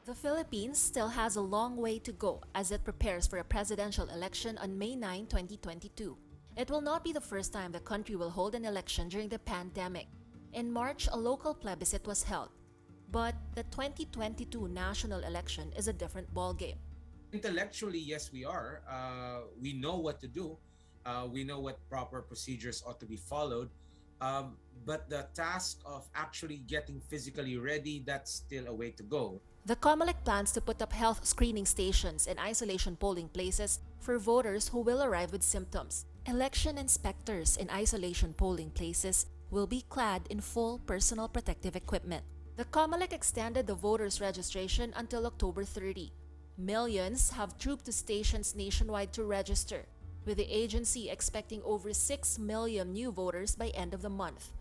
The Philippines still has a long way to go as it prepares for a presidential election on May 9, 2022. It will not be the first time the country will hold an election during the pandemic. In March, a local plebiscite was held. But the 2022 national election is a different ballgame. Intellectually, yes, we are. We know what to do. We know what proper procedures ought to be followed. But the task of actually getting physically ready, that's still a way to go. The COMELEC plans to put up health screening stations and isolation polling places for voters who will arrive with symptoms. Election inspectors in isolation polling places will be clad in full personal protective equipment. The COMELEC extended the voters' registration until October 30. Millions have trooped to stations nationwide to register, with the agency expecting over 6 million new voters by end of the month,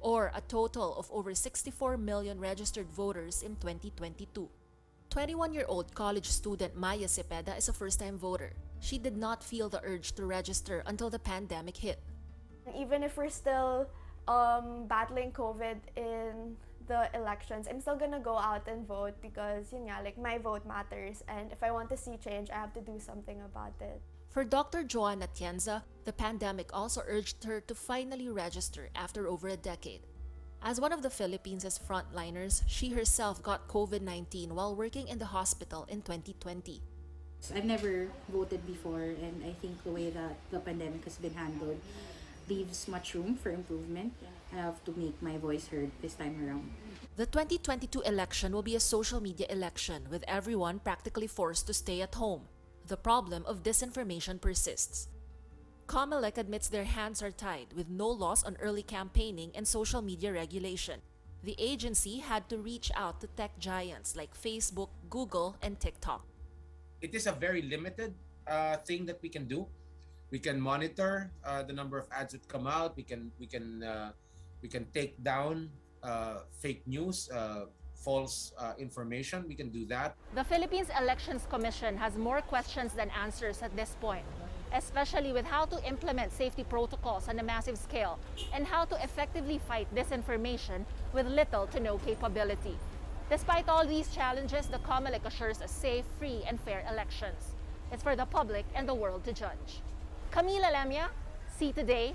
or a total of over 64 million registered voters in 2022. 21-year-old college student Maya Cepeda is a first-time voter. She did not feel the urge to register until the pandemic hit. Even if we're still battling COVID in the elections, I'm still gonna go out and vote because my vote matters, and if I want to see change, I have to do something about it. For Dr. Joanna Tienza, the pandemic also urged her to finally register after over a decade. As one of the Philippines' frontliners, she herself got COVID-19 while working in the hospital in 2020. I've never voted before, and I think the way that the pandemic has been handled leaves much room for improvement. I have to make my voice heard this time around. The 2022 election will be a social media election, with everyone practically forced to stay at home. The problem of disinformation persists. COMELEC admits their hands are tied with no laws on early campaigning and social media regulation. The agency had to reach out to tech giants like Facebook, Google, and TikTok. It is a very limited thing that we can do. We can monitor the number of ads that come out. We can take down fake news, false information. We can do that. The Philippines Elections Commission has more questions than answers at this point, especially with how to implement safety protocols on a massive scale and how to effectively fight disinformation with little to no capability. Despite all these challenges, the COMELEC assures a safe, free, and fair elections. It's for the public and the world to judge. Camila Lamia, See Today.